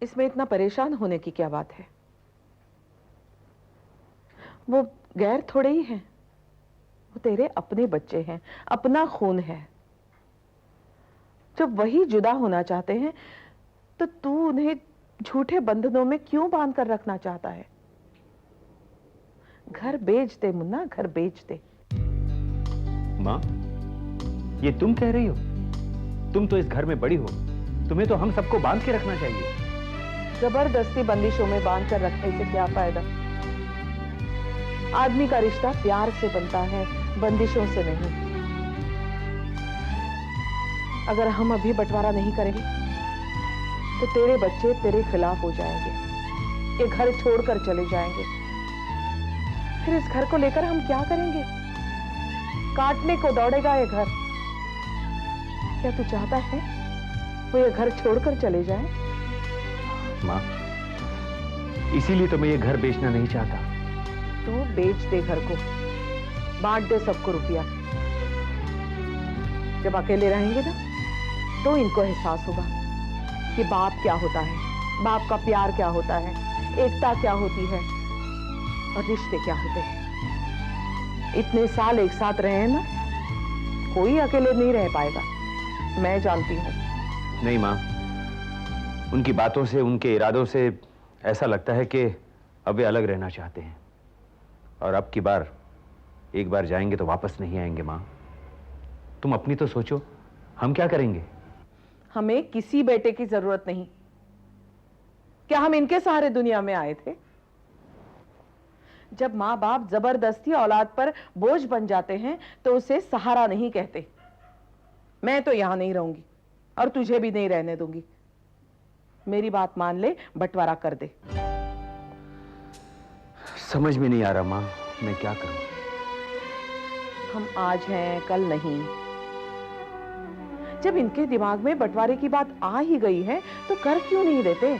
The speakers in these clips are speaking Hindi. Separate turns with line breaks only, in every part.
इसमें इतना परेशान होने की क्या बात है? वो गैर थोड़े ही हैं, वो तेरे अपने बच्चे हैं, अपना खून है। जब वही जुदा होना चाहते हैं तो तू उन्हें झूठे बंधनों में क्यों बांध कर रखना चाहता है? घर बेच दे मुन्ना, घर बेच दे।
माँ, ये तुम कह रही हो? तुम तो इस घर में बड़ी हो, तुम्हें तो हम सबको बांध के रखना चाहिए।
जबरदस्ती बंदिशों में बांध कर रखने से क्या फायदा? आदमी का रिश्ता प्यार से बनता है, बंदिशों से नहीं। अगर हम अभी बंटवारा नहीं करेंगे तो तेरे बच्चे तेरे खिलाफ हो जाएंगे, ये घर छोड़कर चले जाएंगे। फिर इस घर को लेकर हम क्या करेंगे? काटने को दौड़ेगा ये घर। क्या तू चाहता है वो ये घर छोड़कर चले जाए?
माँ, इसीलिए तो मैं ये घर बेचना नहीं चाहता।
तू बेच दे घर को, बांट दे सबको रुपया। जब अकेले रहेंगे ना तो इनको एहसास होगा कि बाप क्या होता है, बाप का प्यार क्या होता है, एकता क्या होती है और रिश्ते क्या होते हैं। इतने साल एक साथ रहे ना, कोई अकेले नहीं रह पाएगा, मैं जानती हूं।
नहीं माँ, उनकी बातों से, उनके इरादों से ऐसा लगता है कि अब वे अलग रहना चाहते हैं और अब की बार एक बार जाएंगे तो वापस नहीं आएंगे। माँ, तुम अपनी तो सोचो, हम क्या करेंगे?
हमें किसी बेटे की जरूरत नहीं। क्या हम इनके सहारे दुनिया में आए थे? जब माँ बाप जबरदस्ती औलाद पर बोझ बन जाते हैं तो उसे सहारा नहीं कहते। मैं तो यहां नहीं रहूंगी और तुझे भी नहीं रहने दूंगी। मेरी बात मान ले, बंटवारा कर दे।
समझ में नहीं आ रहा माँ, मैं क्या करूं?
हम आज हैं, कल नहीं। जब इनके दिमाग में बंटवारे की बात आ ही गई है तो कर क्यों नहीं देते?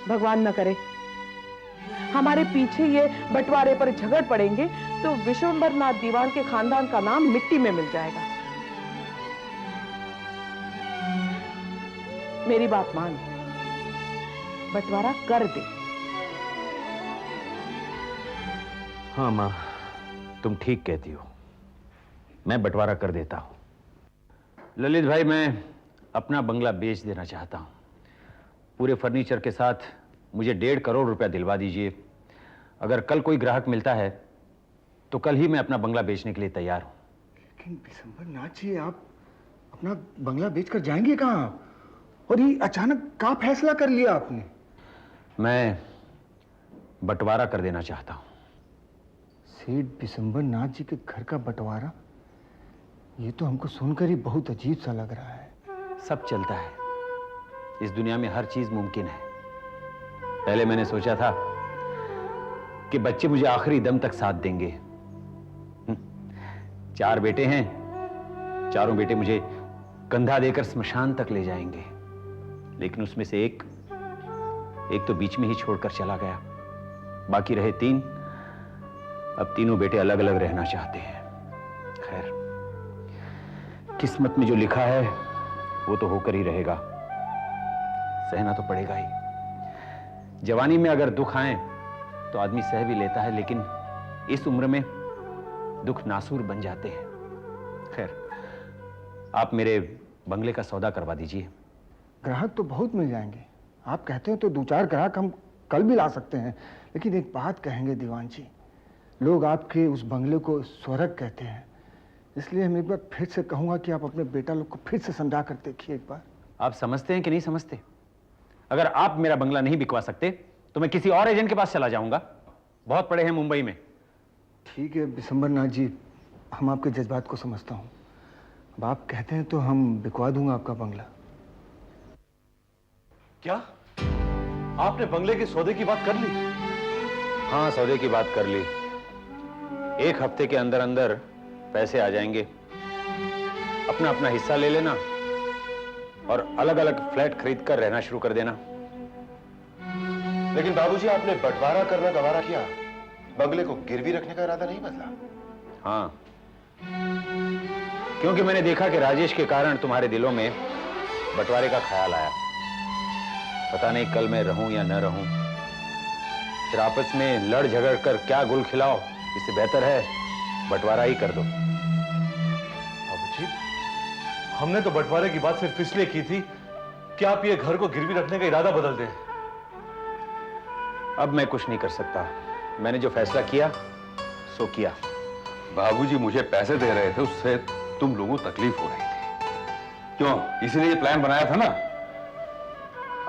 भगवान न करे हमारे पीछे ये बंटवारे पर झगड़ पड़ेंगे तो विश्वंभरनाथ दीवान के खानदान का नाम मिट्टी में मिल जाएगा। मेरी बात मान, बंटवारा कर दे।
हाँ माँ, तुम ठीक कहती हो, मैं बंटवारा कर देता हूं। ललित भाई, मैं अपना बंगला बेच देना चाहता हूं। पूरे फर्नीचर के साथ मुझे 1.5 करोड़ रुपया दिलवा दीजिए। अगर कल कोई ग्राहक मिलता है तो कल ही मैं अपना बंगला बेचने के लिए तैयार हूं।
लेकिन विशंभरनाथ जी, आप अपना बंगला बेचकर जाएंगे कहाँ? और ये अचानक क्या फैसला कर लिया आपने?
मैं बंटवारा कर देना चाहता हूं।
सेठ विशंभरनाथ जी के घर का बंटवारा? ये तो हमको सुनकर ही बहुत अजीब सा लग रहा है।
सब चलता है, इस दुनिया में हर चीज मुमकिन है। पहले मैंने सोचा था कि बच्चे मुझे आखिरी दम तक साथ देंगे। 4 बेटे हैं, चारों बेटे मुझे कंधा देकर स्मशान तक ले जाएंगे। लेकिन उसमें से एक तो बीच में ही छोड़कर चला गया। बाकी रहे 3। अब तीनों बेटे अलग अलग रहना चाहते हैं। खैर, किस्मत में जो लिखा है वो तो होकर ही रहेगा, सहना तो पड़ेगा ही। जवानी में अगर दुख आए तो आदमी सह भी लेता है, लेकिन इस उम्र में दुख नासूर बन जाते हैं। खैर, आप मेरे बंगले का सौदा करवा दीजिए।
ग्राहक तो बहुत मिल जाएंगे। आप कहते हैं तो 2-4 ग्राहक हम कल भी ला सकते हैं। लेकिन एक बात कहेंगे दीवान जी, लोग आपके उस बंगले को स्वर्ग कहते हैं। इसलिए हम एक बार फिर से कहूंगा कि आप अपने बेटा लोग को फिर से समझा कर देखिए एक बार।
आप समझते हैं कि नहीं समझते? अगर आप मेरा बंगला नहीं बिकवा सकते तो मैं किसी और एजेंट के पास चला जाऊंगा। बहुत पड़े हैं मुंबई में।
ठीक है विशंभरनाथ जी, हम आपके जज्बात को समझता हूँ। अब आप कहते हैं तो हम बिकवा दूंगा आपका बंगला।
क्या आपने बंगले के सौदे की बात कर ली?
हाँ, सौदे की बात कर ली। 1 हफ्ते के अंदर अंदर पैसे आ जाएंगे। अपना अपना हिस्सा ले लेना और अलग अलग फ्लैट खरीद कर रहना शुरू कर देना।
लेकिन बाबूजी, आपने बंटवारा करना गवारा किया, बंगले को गिरवी रखने का इरादा नहीं बदला?
हाँ, क्योंकि मैंने देखा कि राजेश के कारण तुम्हारे दिलों में बंटवारे का ख्याल आया। पता नहीं कल मैं रहूं या न रहूं, फिर आपस में लड़ झगड़ कर क्या गुल खिलाओ, इससे बेहतर है बंटवारा ही कर दो।
बाबूजी, हमने तो बंटवारे की बात सिर्फ इसलिए की थी कि आप ये घर को गिरवी रखने का इरादा बदल दें।
अब मैं कुछ नहीं कर सकता, मैंने जो फैसला किया सो किया।
बाबूजी मुझे पैसे दे रहे थे, उससे तुम लोगों को तकलीफ हो रही थी, क्यों? इसीलिए ये प्लान बनाया था ना।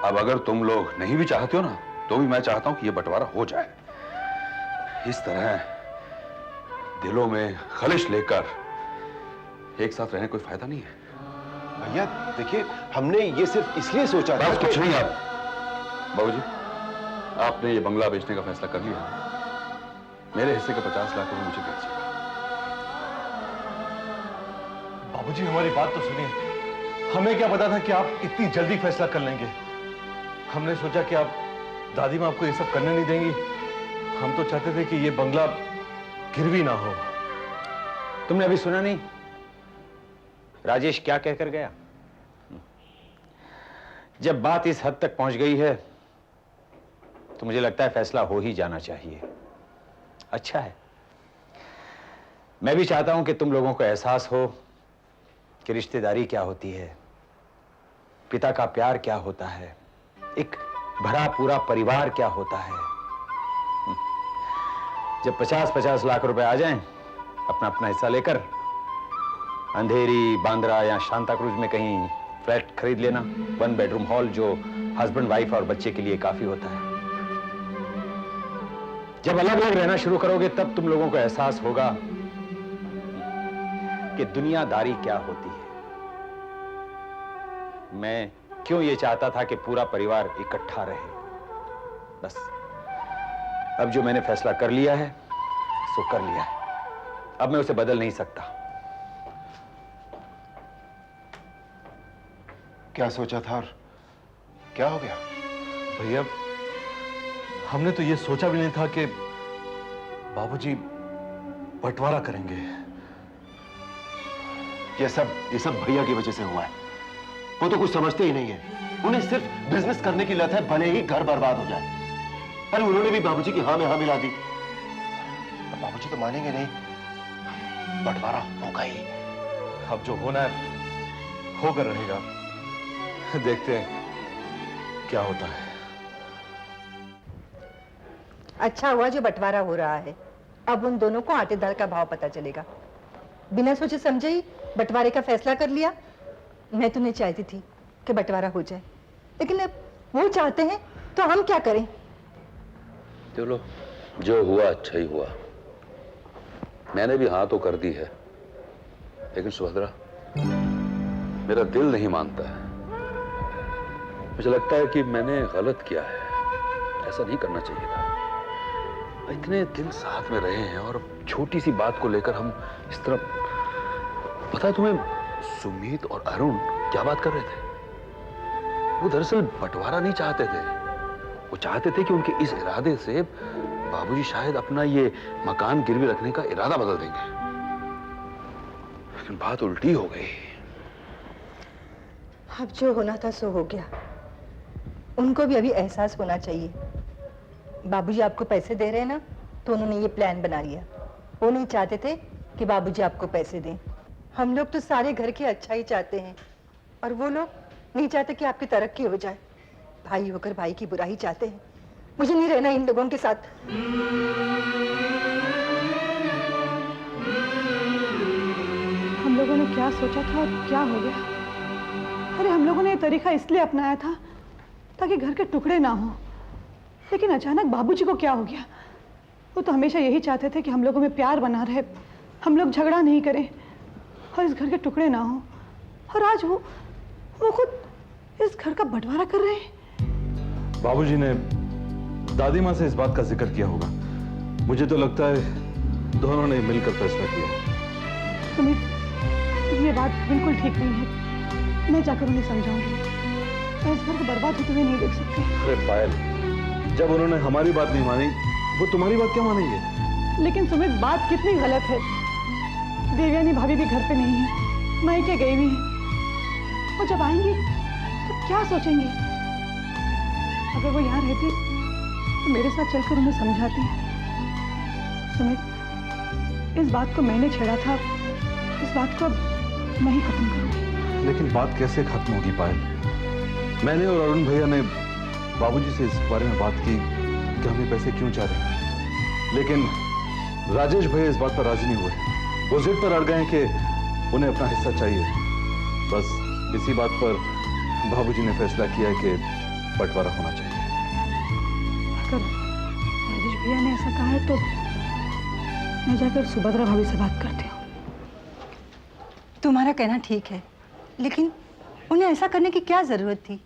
अब अगर तुम लोग नहीं भी चाहते हो ना, तो भी मैं चाहता हूं कि ये बंटवारा हो जाए। इस तरह दिलों में खलिश लेकर एक साथ रहने कोई फायदा नहीं है।
भैया देखिए, हमने ये सिर्फ इसलिए सोचा था
बस
कि...
कुछ नहीं। आप बाबूजी, आपने ये बंगला बेचने का फैसला कर लिया, मेरे हिस्से के 50 लाख रुपए मुझे बेचिए।
बाबूजी, हमारी बात तो सुनिए। हमें क्या पता था कि आप इतनी जल्दी फैसला कर लेंगे। हमने सोचा कि आप दादी मां आपको ये सब करने नहीं देंगी। हम तो चाहते थे कि ये बंगला गिरवी ना हो।
तुमने अभी सुना नहीं राजेश क्या कहकर गया? जब बात इस हद तक पहुंच गई है तो मुझे लगता है फैसला हो ही जाना चाहिए। अच्छा है, मैं भी चाहता हूं कि तुम लोगों को एहसास हो कि रिश्तेदारी क्या होती है, पिता का प्यार क्या होता है, एक भरा पूरा परिवार क्या होता है। जब 50-50 लाख रुपए आ जाएं, अपना अपना हिस्सा लेकर अंधेरी, बांद्रा या शांता क्रूज में कहीं फ्लैट खरीद लेना, 1 बेडरूम हॉल जो हस्बैंड वाइफ और बच्चे के लिए काफी होता है। जब अलग अलग रहना शुरू करोगे तब तुम लोगों को एहसास होगा कि दुनियादारी क्या होती है। मैं क्यों ये चाहता था कि पूरा परिवार इकट्ठा रहे। बस अब जो मैंने फैसला कर लिया है सो कर लिया है, अब मैं उसे बदल नहीं सकता।
क्या सोचा था और क्या हो गया?
भैया, हमने तो ये सोचा भी नहीं था कि बाबूजी बंटवारा करेंगे।
ये सब भैया की वजह से हुआ है। वो तो कुछ समझते ही नहीं है, उन्हें सिर्फ बिजनेस करने की लत है, भले ही घर बर्बाद हो जाए। अरे उन्होंने भी बाबूजी की हाँ में हाँ मिला दी। अब बाबूजी तो मानेंगे नहीं, बंटवारा होगा ही।
अब जो होना है होकर रहेगा, देखते हैं क्या होता है।
अच्छा हुआ जो बंटवारा हो रहा है, अब उन दोनों को आटे दाल का भाव पता चलेगा। बिना सोचे समझे ही बंटवारे का फैसला कर लिया। मैं तो नहीं चाहती थी कि बंटवारा हो जाए, लेकिन अब वो चाहते हैं तो हम क्या करें।
चलो, जो हुआ अच्छा ही हुआ। मैंने भी हाँ तो कर दी है, लेकिन सुभद्रा, मेरा दिल नहीं मानता है। मुझे लगता है कि मैंने गलत किया है, ऐसा नहीं करना चाहिए था। इतने दिन साथ में रहे हैं और छोटी सी बात को लेकर हम इस तरह। पता है तुम्हें, सुमित और अरुण क्या बात कर रहे थे? वो दरअसल बंटवारा नहीं चाहते थे, वो चाहते थे कि उनके इस इरादे से बाबूजी शायद अपना ये मकान गिरवी रखने का इरादा बदल देंगे। लेकिन बात उल्टी हो गई।
अब जो होना था सो हो गया। उनको भी अभी एहसास होना चाहिए। बाबूजी आपको पैसे दे रहे हैं ना, तो उन्होंने ये प्लान बना लिया। वो नहीं चाहते थे कि बाबूजी आपको पैसे दें। हम लोग तो सारे घर की अच्छा ही चाहते हैं, और वो लोग नहीं चाहते कि आपकी तरक्की हो जाए। भाई होकर भाई की बुराई चाहते हैं। मुझे नहीं रहना इन लोगों के साथ।
हम लोगों ने क्या सोचा था और क्या हो गया। अरे हम लोगों ने ये तरीका इसलिए अपनाया था ताकि घर के टुकड़े ना हो, लेकिन अचानक बाबूजी को क्या हो गया। वो तो हमेशा यही चाहते थे कि हम लोगों में प्यार बना रहे, हम लोग झगड़ा नहीं करें और इस घर के टुकड़े ना हो। और आज वो खुद इस घर का बंटवारा कर रहे हैं।
बाबूजी ने दादी माँ से इस बात का जिक्र किया होगा। मुझे तो लगता है दोनों ने मिलकर फैसला किया।
सुमित, ये बात बिल्कुल ठीक नहीं है। मैं जाकर उन्हें समझाऊंगी। मैं इस घर को बर्बाद होते हुए नहीं देख सकती।
अरे पायल, जब उन्होंने हमारी बात नहीं मानी, वो तुम्हारी बात क्या मानेंगे?
लेकिन सुमित, बात कितनी गलत है। देवयानी भाभी भी घर पे नहीं है, मायके गई हुई है। और जब आएंगी तो क्या सोचेंगी। अगर वो यहाँ रहती तो मेरे साथ चलकर उन्हें समझाती। सुमित, इस बात को मैंने छेड़ा था, इस बात को अब मैं ही खत्म करूंगी।
लेकिन बात कैसे खत्म होगी पायल? मैंने और अरुण भैया ने बाबूजी से इस बारे में बात की कि हम ये पैसे क्यों चाह रहे हैं, लेकिन राजेश भैया इस बात पर राजी नहीं हुए। वो जिद पर अड़ गए कि उन्हें अपना हिस्सा चाहिए। बस इसी बात पर बाबूजी ने फैसला किया कि बंटवारा होना चाहिए।
अगर राजेश भैया ने ऐसा कहा है तो मैं जाकर सुभद्रा भाभी से बात करती हूँ।
तुम्हारा कहना ठीक है, लेकिन उन्हें ऐसा करने की क्या जरूरत थी?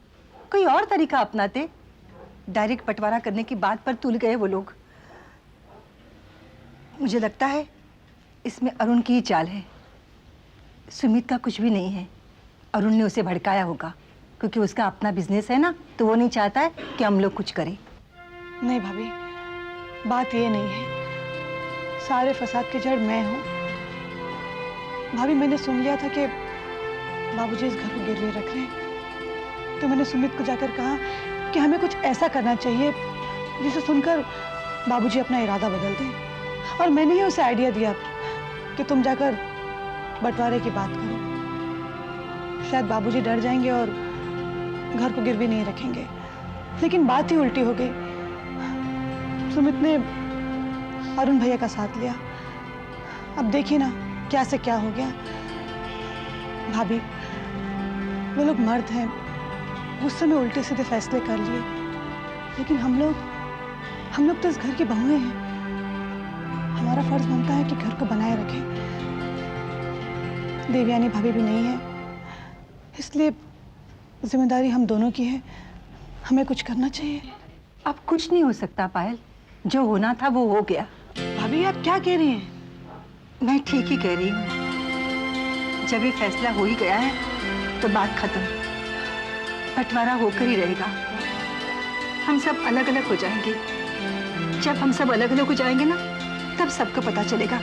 कोई और तरीका अपनाते। डायरेक्ट बंटवारा करने की बात पर तुल गए वो लोग। मुझे लगता है इसमें अरुण की ही चाल है। सुमित का कुछ भी नहीं है। अरुण ने उसे भड़काया होगा, क्योंकि उसका अपना बिजनेस है ना, तो वो नहीं चाहता है कि हम लोग कुछ करें।
नहीं भाभी, बात ये नहीं है। सारे फसाद की जड़ मैं हूँ। भाभी, मैंने सुन लिया था कि बाबूजी इस घर को गिरवी रख रहे हैं, तो मैंने सुमित को जाकर कहा कि हमें कुछ ऐसा करना चाहिए जिसे सुनकर बाबूजी अपना इरादा बदल दें। और मैंने ही उसे आइडिया दिया कि तुम जाकर बंटवारे की बात करो। शायद बाबूजी डर जाएंगे और घर को गिरवी नहीं रखेंगे। लेकिन बात ही उल्टी हो गई। सुमित ने अरुण भैया का साथ लिया। अब देखिए ना क्या से क्या हो गया। भाभी, वो लोग मर्द हैं, गुस्से में उल्टे सीधे फैसले कर लिए, लेकिन हम लोग तो इस घर की बहुएं हैं। हमारा फर्ज बनता है कि घर को बनाए रखें। देवयानी भाभी भी नहीं है, इसलिए जिम्मेदारी हम दोनों की है। हमें कुछ करना चाहिए।
अब कुछ नहीं हो सकता पायल, जो होना था वो हो गया।
भाभी, आप क्या कह रही हैं?
मैं ठीक ही कह रही हूँ। जब ये फैसला हो ही गया है तो बात खत्म। बंटवारा होकर ही रहेगा। हम सब अलग अलग हो जाएंगे। जब हम सब अलग अलग हो जाएंगे ना, तब सबको पता चलेगा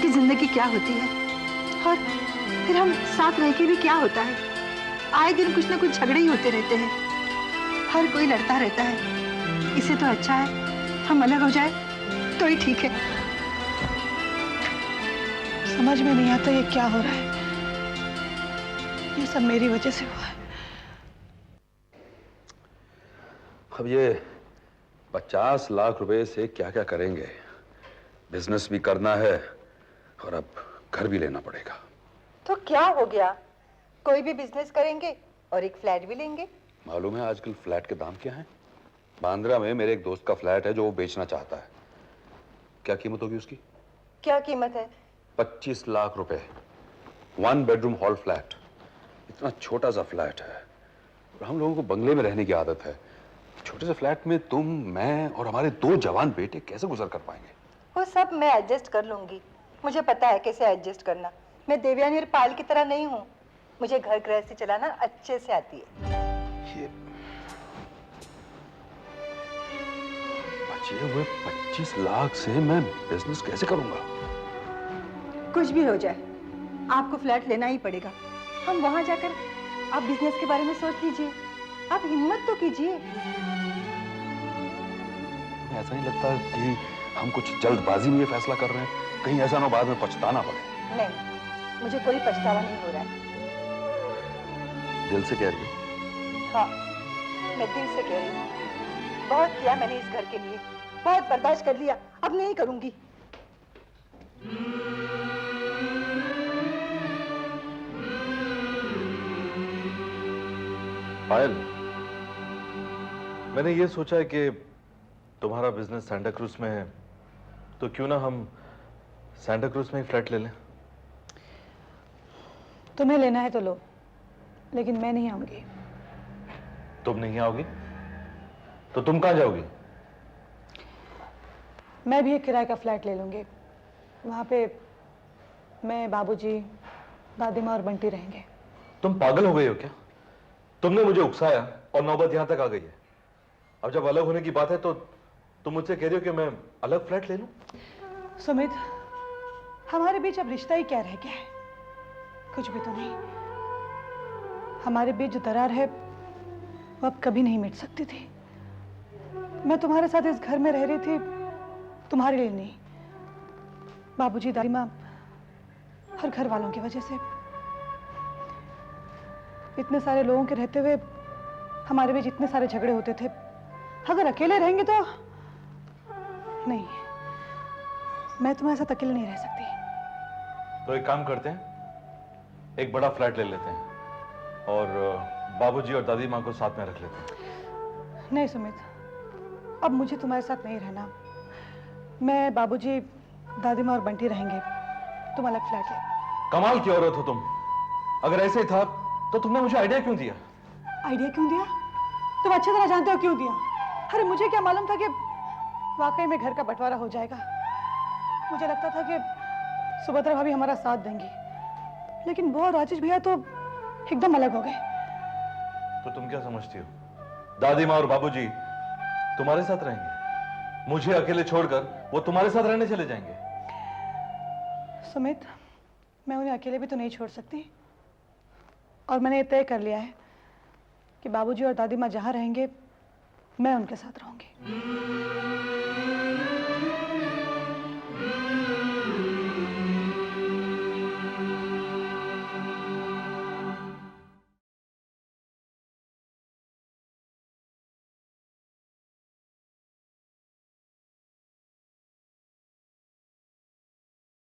कि जिंदगी क्या होती है, और फिर हम साथ रह के भी क्या होता है। आए दिन कुछ ना कुछ झगड़े ही होते रहते हैं। हर कोई लड़ता रहता है। इससे तो अच्छा है हम अलग हो जाए तो ही ठीक है।
समझ में नहीं आता ये क्या हो रहा है। ये सब मेरी वजह से हुआ है।
अब ये 50 लाख रुपए से क्या क्या करेंगे? बिजनेस भी करना है और अब घर भी लेना पड़ेगा।
तो क्या हो गया, कोई भी बिजनेस करेंगे और एक फ्लैट भी लेंगे।
मालूम है आजकल फ्लैट के दाम क्या हैं? बांद्रा में मेरे एक दोस्त का फ्लैट है जो वो बेचना चाहता है। क्या कीमत होगी उसकी?
क्या कीमत है?
25 लाख रुपए। 1 बेडरूम हॉल फ्लैट। इतना छोटा सा फ्लैट है और हम लोगों को बंगले में रहने की आदत है। छोटे से फ्लैट में तुम, मैं और हमारे 2 जवान बेटे कैसे गुजर कर पाएंगे?
वो सब मैं एडजस्ट कर लूंगी। मुझे पता है कैसे एडजस्ट करना। मैं देवयानी और पायल की तरह नहीं हूँ। मुझे घर गृहस्थी चलाना अच्छे से आती है।
बचे हुए 25 लाख से मैं बिजनेस कैसे करूंगा?
कुछ भी हो जाए, आपको फ्लैट लेना ही पड़ेगा। हम वहां जाकर आप बिजनेस के बारे में सोच लीजिए। आप हिम्मत तो कीजिए।
ऐसा नहीं लगता कि हम कुछ जल्दबाजी में ये फैसला कर रहे हैं? कहीं ऐसा ना बाद में पछताना पड़े।
नहीं, मुझे कोई पछतावा नहीं हो रहा है।
दिल से कह रही हो?
हाँ, मैं दिल से कह रही हूँ। बहुत किया मैंने इस घर के लिए, बहुत बर्दाश्त कर लिया, अब नहीं करूंगी।
पायल, मैंने ये सोचा है कि तुम्हारा बिजनेस सैंटा क्रूज में है, तो क्यों ना हम सैंटा क्रूज में ही फ्लैट ले लें।
तुम्हें लेना है तो लो, लेकिन मैं नहीं आऊंगी।
तुम नहीं आओगी तो तुम कहां जाओगी?
मैं भी एक किराए का फ्लैट ले लूंगी। वहां पे मैं, बाबूजी, दादी माँ और बंटी रहेंगे।
तुम पागल हो गई हो क्या? तुमने मुझे उकसाया और नौबत यहां तक आ गई है। अब जब अलग होने की बात है तो तुम मुझसे कह रही हो कि मैं अलग फ्लैट ले लूं?
सुमित, हमारे बीच अब रिश्ता ही क्या रह गया है? कुछ भी तो नहीं। हमारे बीच जो दरार है वो अब कभी नहीं मिट सकती थी। मैं तुम्हारे साथ इस घर में रह रही थी तुम्हारे लिए नहीं, बाबूजी, दादी माँ और घर वालों की वजह से। इतने सारे लोगों के रहते हुए हमारे बीच इतने सारे झगड़े होते थे। अगर अकेले रहेंगे तो नहीं, मैं तुम्हारे साथ अकेले नहीं रह सकती।
तो एक काम करते हैं, एक बड़ा फ्लैट ले लेते हैं और बाबूजी और दादी माँ को साथ में रख लेते हैं।
नहीं सुमित, अब मुझे तुम्हारे साथ नहीं रहना। मैं, बाबूजी, दादी माँ और बंटी रहेंगे, तुम अलग फ्लैट ले।
कमाल की औरत हो तुम। अगर ऐसे ही था तो तुमने मुझे आइडिया क्यों दिया?
आइडिया क्यों दिया? तुम अच्छी तरह जानते हो क्यों दिया। अरे मुझे क्या मालूम था कि वाकई में घर का बंटवारा हो जाएगा। मुझे लगता था कि सुभद्रा भाभी हमारा साथ देंगी, लेकिन वो और राजेश भैया तो एकदम अलग हो गए।
तो तुम क्या समझती हो, दादी माँ और बाबूजी तुम्हारे साथ रहेंगे, मुझे अकेले छोड़कर वो तुम्हारे साथ रहने चले जाएंगे?
सुमित, मैं उन्हें अकेले भी तो नहीं छोड़ सकती, और मैंने ये तय कर लिया है कि बाबूजी और दादी माँ जहाँ रहेंगे मैं उनके साथ रहूंगी।